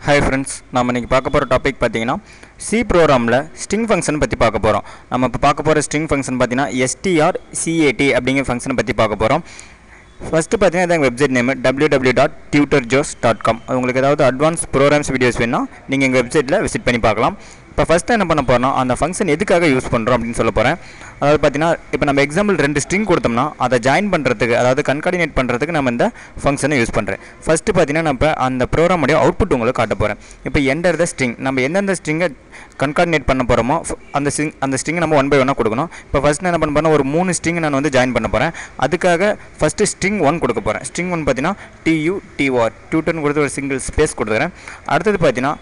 Hi friends, நாம இன்னைக்கு பார்க்க போற டாபிக் பாத்தீங்கன்னா C ப்ரோகிராம்ல string function பத்தி பார்க்க போறோம். நம்ம இப்ப பார்க்க போற string function பாத்தீங்கன்னா strcat அப்படிங்கிற ஃபங்க்ஷனை பத்தி பார்க்க போறோம். First பாத்தீங்கன்னா இந்த வெப்சைட் நேம் www.tutorjos.com. உங்களுக்கு ஏதாவது அட்வான்ஸ் ப்ரோகிராம்ஸ் வீடியோஸ் வேணும்னா நீங்க எங்க வெப்சைட்ல விசிட் பண்ணி பார்க்கலாம். இப்போ ஃபர்ஸ்ட் என்ன பண்ண போறோம்னா அந்த ஃபங்க்ஷன் எதுக்காக யூஸ் பண்றோம் அப்படினு சொல்ல போறேன். அதாவது பாத்தீங்கன்னா இப்போ நம்ம எக்ஸாம்பிள் ரெண்டு ஸ்ட்ரிங் கொடுத்தோம்னா அதை ஜாயின் பண்றதுக்கு அதாவது கன்கார்டினேட் பண்றதுக்கு நம்ம இந்த ஃபங்க்ஷனை யூஸ் பண்றேன். ஃபர்ஸ்ட் பாத்தீங்கன்னா நம்ம அந்த ப்ரோகிராம் உடைய அவுட்புட் உங்களுக்கு காட்ட போறேன். இப்போ enter the string நம்ம எந்தெந்த ஸ்ட்ரிங்கை கன்கார்டினேட் பண்ண போறோமோ அந்த ஸ்ட்ரிங் நம்ம 1 by 1 கொடுக்கணும். இப்போ ஃபர்ஸ்ட் என்ன பண்ண போறேன் ஒரு 3 ஸ்ட்ரிங் நான் வந்து ஜாயின் பண்ண போறேன். அதுக்காக ஃபர்ஸ்ட் string 1 கொடுக்க போறேன். string 1 பாத்தீங்கன்னா TUTOR tutor கொடுத்து ஒரு சிங்கிள் ஸ்பேஸ் கொடுத்துறேன். அடுத்து பாத்தீங்கன்னா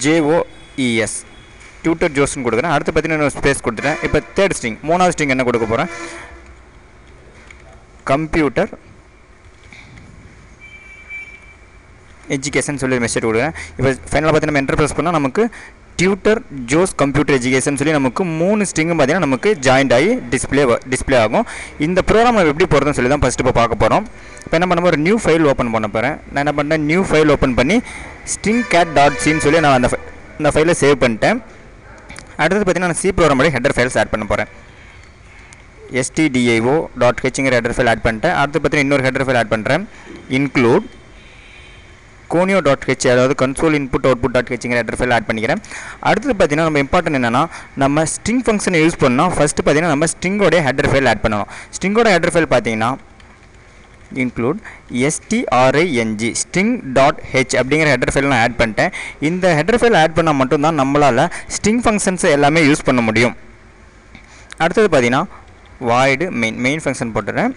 JOES tutor Jos னு கொடுக்கிறேன். அடுத்து பாத்தீங்கன்னா ஒரு ஸ்பேஸ் கொடுத்துட்டேன். இப்போ தேர்ட் ஸ்ட்ரிங் மூணாவது ஸ்ட்ரிங் என்ன கொடுக்க போறேன் கம்ப்யூட்டர் எஜுகேஷன் சொல்லி மெசேஜ் கொடுக்கிறேன். இப்போ ஃபைனலா பாத்தீங்கன்னா நம்ம என்டர் பிரஸ் பண்ணா நமக்கு tutor Jos computer education சொல்லி நமக்கு மூணு ஸ்ட்ரிங் பாத்தீங்கன்னா நமக்கு ஜாயின்ட் ஆகி டிஸ்ப்ளே ஆகும். இந்த ப்ரோகிராம் நம்ம எப்படி போறதுன்னு சொல்லி தான் ஃபர்ஸ்ட் பார்க்க போறோம். இப்போ என்ன பண்ண போறேன் நியூ ஃபைல் ஓபன் பண்ண போறேன். நான் என்ன பண்ணேன் நியூ ஃபைல் ஓபன் பண்ணி stringcat.c னு சொல்லி நான் அந்த ஃபைலை சேவ் பண்ணிட்டேன். அடுத்து பாத்தீங்கன்னா நான் C ப்ரோகிராம் உடைய ஹெடர் ஃபைல்ஸ் ஆட் பண்ண போறேன். stdio.h ங்கற ஹெடர் ஃபைல் ஆட் பண்ணிட்டேன். அடுத்து பாத்தீங்கன்னா இன்னொரு ஹெடர் ஃபைல் ஆட் பண்றேன் include conio.h அதாவது console input output.h ங்கற ஹெடர் ஃபைல் ஆட் பண்ணிக்கிறேன். அடுத்து பாத்தீங்கன்னா நம்ம இம்பார்ட்டன்ட் என்னன்னா நம்ம ஸ்ட்ரிங் ஃபங்க்ஷனை யூஸ் பண்ணா ஃபர்ஸ்ட் பாத்தீங்கன்னா நம்ம ஸ்ட்ரிங் உடைய ஹெடர் ஃபைல் ஆட் பண்ணனும். ஸ்ட்ரிங் உடைய ஹெடர் ஃபைல் பாத்தீங்கன்னா include string.h அப்படிங்கற ஹெடர் ஃபைல் நான் ஆட் பண்ணிட்டேன். இந்த ஹெடர் ஃபைல் ஆட் பண்ணா மட்டும் தான் நம்மளால ஸ்ட்ரிங் ஃபங்க்ஷன்ஸ் எல்லாமே யூஸ் பண்ண முடியும். அடுத்து பாத்தீங்கன்னா void main ஃபங்க்ஷன் போட்டுறேன்.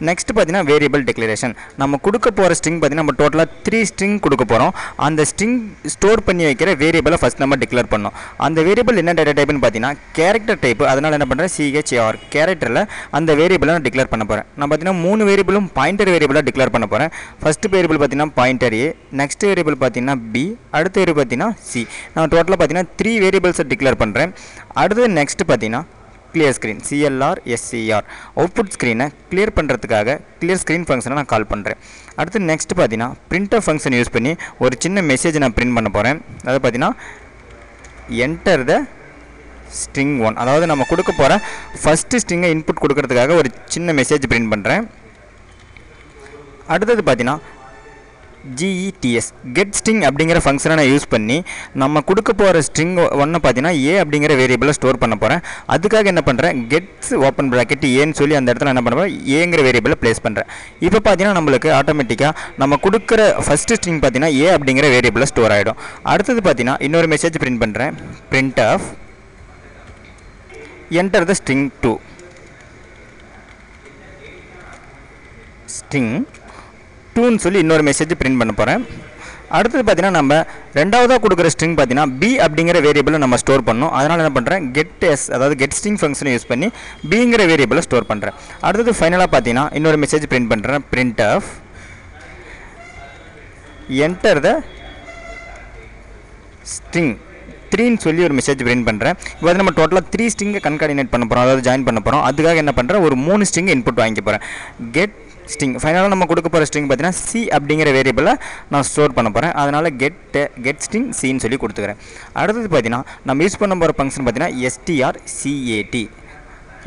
நெக்ஸ்ட் பாத்தீங்கன்னா வேரியபிள் டிக்ளரேஷன் நம்ம கொடுக்க போற ஸ்ட்ரிங் பாத்தீங்கன்னா நம்ம டோட்டலா 3 ஸ்ட்ரிங் கொடுக்க போறோம். அந்த ஸ்ட்ரிங் ஸ்டோர் பண்ணி வைக்கிற வேரியபிளை ஃபர்ஸ்ட் நம்ம டிக்ளேர் பண்ணனும். அந்த வேரியபிள் என்ன டேட்டா டைப்னு பாத்தீங்கன்னா கேரக்டர் டைப். அதனால என்ன பண்றேன் char கேரக்டர்ல அந்த வேரியபிளை நான் டிக்ளேர் பண்ண போறேன். நான் பாத்தீங்கன்னா மூணு வேரியபிளும் பாயிண்டர் வேரியபிளா டிக்ளேர் பண்ண போறேன். ஃபர்ஸ்ட் வேரியபிள் பாத்தீங்கன்னா பாயிண்டர் a, நெக்ஸ்ட் வேரியபிள் பாத்தீங்கன்னா b, அடுத்த வேரியபிள் பாத்தீங்கன்னா c. நான் டோட்டலா பாத்தீங்கன்னா 3 வேரியபிள்ஸ் டிக்ளேர் பண்றேன். அடுத்து நெக்ஸ்ட் பாத்தீங்கன்னா clear screen CLR அவுட்புட் ஸ்கிரீனை கிளியர் பண்றதுக்காக clear screen ஃபங்க்ஷனை நான் கால் பண்றேன். அடுத்து நெக்ஸ்ட் பாத்தீங்கன்னா printf ஃபங்க்ஷன் யூஸ் பண்ணி ஒரு சின்ன மெசேஜ் நான் பிரிண்ட் பண்ண போறேன். அது பாத்தீங்கன்னா enter the string 1 அதாவது நம்ம கொடுக்க போற ஃபர்ஸ்ட் ஸ்ட்ரிங்கை இன்புட் கொடுக்கிறதுக்காக ஒரு சின்ன மெசேஜ் பிரிண்ட் பண்றேன். அடுத்து பாத்தீங்கன்னா GETS get string அப்படிங்கற ஃபங்க்ஷனை நான் யூஸ் பண்ணி நம்ம கொடுக்க போற string 1 பாத்தீங்கன்னா a அப்படிங்கற வேரியபிளை ஸ்டோர் பண்ண போறேன். அதுக்காக என்ன பண்றேன் gets open bracket a ன்னு சொல்லி அந்த இடத்துல என்ன பண்றேன் a ங்கற வேரியபிளை ப்ளேஸ் பண்றேன். இப்போ பாத்தீங்கன்னா நமக்கு ஆட்டோமேட்டிக்கா நம்ம கொடுக்கிற ஃபர்ஸ்ட் string பாத்தீங்கன்னா a அப்படிங்கற வேரியபிளை ஸ்டோர் ஆயிடும். அடுத்து பாத்தீங்கன்னா இன்னொரு மெசேஜ் பிரிண்ட் பண்றேன் printf enter the string 2 string 2 ன்னு சொல்லி இன்னொரு மெசேஜ் பிரிண்ட் பண்ண போறேன். அடுத்து பாத்தீங்கன்னா நம்ம இரண்டாவதா கொடுக்கிற ஸ்ட்ரிங் பாத்தீங்கன்னா b அப்படிங்கற வேரியபிளை நம்ம ஸ்டோர் பண்ணனும். அதனால என்ன பண்றேன் get_s அதாவது get string ஃபங்க்ஷனை யூஸ் பண்ணி b ங்கற வேரியபிளை ஸ்டோர் பண்றேன். அடுத்து ஃபைனலா பாத்தீங்கன்னா இன்னொரு மெசேஜ் பிரிண்ட் பண்றேன் printf enter the string 3 ன்னு சொல்லி ஒரு மெசேஜ் பிரிண்ட் பண்றேன். இப்போ நம்ம டோட்டலா 3 ஸ்ட்ரிங்கை கன்கார்டினேட் பண்ண போறோம் அதாவது ஜாயின் பண்ண போறோம். அதுக்காக என்ன பண்றேன் ஒரு 3 ஸ்ட்ரிங் இன்புட் வாங்கிக்க போறேன். get string ஃபைனலா நம்ம கொடுக்க போற ஸ்ட்ரிங் பாத்தீங்கன்னா c அப்படிங்கற வேரியபிளை நான் ஸ்டோர் பண்ண போறேன். அதனால get string c ன்னு சொல்லி கொடுத்துக்கிறேன். அடுத்து பாத்தீங்கன்னா நம்ம யூஸ் பண்ண போற ஃபங்க்ஷன் பாத்தீங்கன்னா strcat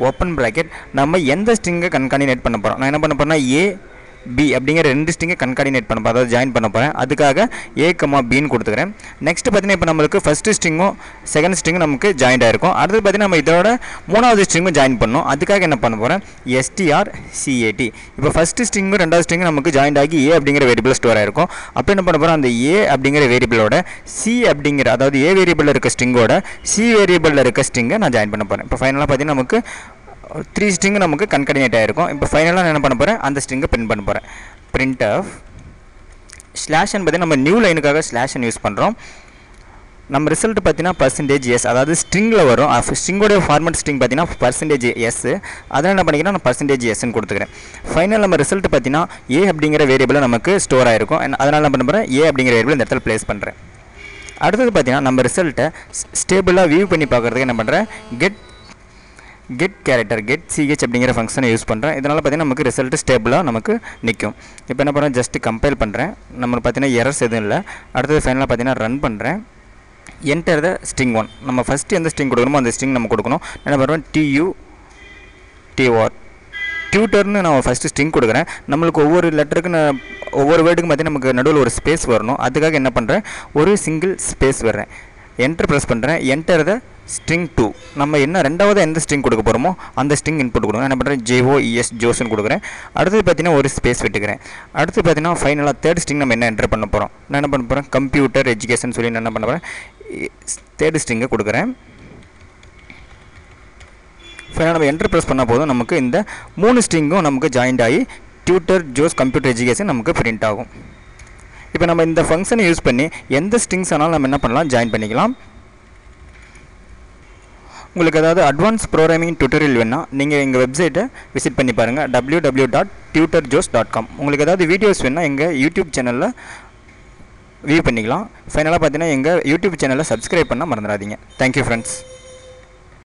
ஓபன் பிராக்கெட் நம்ம எந்த ஸ்ட்ரிங்கை கன்கார்டினேட் பண்ண போறோம். நான் என்ன பண்ண போறேன்னா a b அப்படிங்கற ரெண்டு ஸ்ட்ரிங்கை கன்கார்டினேட் பண்ண போறேன் அதாவது ஜாயின் பண்ண போறேன். அதுக்காக a, b ன்னு கொடுத்துக்கிறேன். நெக்ஸ்ட் பாத்தீங்கன்னா இப்போ நமக்கு ஃபர்ஸ்ட் ஸ்ட்ரிங்கும் செகண்ட் ஸ்ட்ரிங்கும் நமக்கு ஜாயின்ட் ஆயிருக்கும். அடுத்து பாத்தீங்கன்னா நம்ம இதோட மூணாவது ஸ்ட்ரிங்கும் ஜாயின் பண்ணனும். அதுக்காக என்ன பண்ண போறேன் strcat. இப்போ ஃபர்ஸ்ட் ஸ்ட்ரிங்கும் ரெண்டாவது ஸ்ட்ரிங்கும் நமக்கு ஜாயின்ட் ஆகி a அப்படிங்கற வேரியபிள் ஸ்டோர் ஆயிருக்கும். அப்ப என்ன பண்ண போறோம் அந்த a அப்படிங்கற வேரியபிளோட c அப்படிங்கற அதாவது a வேரியபிள்ல இருக்க ஸ்ட்ரிங்கோட c வேரியபிள்ல இருக்க ஸ்ட்ரிங்கை நான் ஜாயின் பண்ண போறேன். இப்போ ஃபைனலா பாத்தீங்கன்னா நமக்கு 3 ஸ்ட்ரிங் நமக்கு கன்கார்டினேட் ஆயிருக்கும். இப்போ ஃபைனலா நான் என்ன பண்ண போறேன் அந்த ஸ்ட்ரிங்கை பிரிண்ட் பண்ண போறேன். printf ஸ்லாஷ் என்பதை நம்ம நியூ லைனுக்காக ஸ்லாஷ் யூஸ் பண்றோம். நம்ம ரிசல்ட் பாத்தீங்கன்னா %s அதாவது ஸ்ட்ரிங்ல வரும். ஸ்ட்ரிங்கோட ஃபார்மட் ஸ்ட்ரிங் பாத்தீங்கன்னா %s. அதனால என்ன பண்ணிக்கிறேன் நான் %s ன்னு கொடுத்துக்கிறேன். ஃபைனல் நம்ம ரிசல்ட் பாத்தீங்கன்னா a அப்படிங்கற வேரியபிள் நமக்கு ஸ்டோர் ஆயிருக்கும். அதனால என்ன பண்ண போறேன் a அப்படிங்கற வேரியபிள் இந்த இடத்துல ப்ளேஸ் பண்றேன். அடுத்து பாத்தீங்கன்னா நம்ம ரிசல்ட்டை ஸ்டேபிளா வியூ பண்ணி பார்க்கிறதுக்கு என்ன பண்றேன் கெட் கேரக்டர் கெட் சிஹெச் அப்படிங்கிற ஃபங்க்ஷனை யூஸ் பண்ணுறேன். இதனால் பார்த்தீங்கன்னா நமக்கு ரிசல்ட் ஸ்டேபிளாக நமக்கு நிற்கும். இப்போ என்ன பண்ணுறேன், ஜஸ்ட்டு கம்பைல் பண்ணுறேன். நம்மளுக்கு பார்த்தீங்கன்னா எரர்ஸ் எதுவும் இல்லை. அடுத்தது ஃபைனலாக பார்த்தீங்கன்னா ரன் பண்ணுறேன். என்டர் த ஸ்ட்ரிங் 1. நம்ம ஃபஸ்ட்டு எந்த ஸ்ட்ரிங் கொடுக்கணுமோ அந்த ஸ்ட்ரிங் நம்ம கொடுக்கணும். என்ன பண்ணுறேன், TUTOR டியூட்டர்னு நான் ஃபஸ்ட்டு ஸ்ட்ரிங் கொடுக்குறேன். நம்மளுக்கு ஒவ்வொரு லெட்டருக்கு ஒவ்வொரு வேர்டுக்கும் பார்த்தீங்கன்னா நமக்கு நடுவில் ஒரு ஸ்பேஸ் வரணும். அதுக்காக என்ன பண்ணுறேன், ஒரு சிங்கிள் ஸ்பேஸ் வர்றேன். என்டர் ப்ரெஸ் பண்ணுறேன். என்டர் த ஸ்ட்ரிங் 2. நம்ம என்ன ரெண்டாவது எந்த ஸ்ட்ரிங் கொடுக்க போகிறோமோ அந்த ஸ்ட்ரிங் இன்புட் கொடுக்கணும். என்ன பண்ணுறேன், JOES ஜோஸ்ன்னு கொடுக்குறேன். அடுத்தது பார்த்தீங்கன்னா ஒரு ஸ்பேஸ் விட்டுக்கிறேன். அடுத்து பார்த்தீங்கன்னா ஃபைனலாக தேர்ட் ஸ்ட்ரிங் நம்ம என்ன என்டர் பண்ண போகிறோம். நான் என்ன பண்ண போகிறேன், கம்ப்யூட்டர் எஜுகேஷன் சொல்லி நான் என்ன பண்ண போகிறேன், தேர்ட் ஸ்ட்ரிங்கை கொடுக்குறேன். ஃபைனலாக நம்ம என்டர் ப்ரெஸ் பண்ணால் போதும், நமக்கு இந்த 3 ஸ்ட்ரிங்கும் நமக்கு ஜாயிண்ட் ஆகி டியூட்டர் ஜோஸ் கம்ப்யூட்டர் எஜுகேஷன் நமக்கு பிரிண்ட் ஆகும். இப்போ நம்ம இந்த ஃபங்க்ஷனை யூஸ் பண்ணி எந்த ஸ்ட்ரிங்ஸ் ஆனாலும் நம்ம என்ன பண்ணலாம், ஜாயின் பண்ணிக்கலாம். உங்களுக்கு ஏதாவது அட்வான்ஸ் ப்ரோக்ராமிங் டியூட்டோரியல் வேணால் நீங்கள் எங்கள் வெப்சைட்டை விசிட் பண்ணி பாருங்கள், www.tutorjos.com. உங்களுக்கு ஏதாவது வீடியோஸ் வேணால் எங்கள் யூடியூப் சேனலில் வியூ பண்ணிக்கலாம். ஃபைனலாக பார்த்தீங்கன்னா எங்கள் யூடியூப் சேனலை சப்ஸ்கிரைப் பண்ணால் மறந்துடாதீங்க. Thank you friends.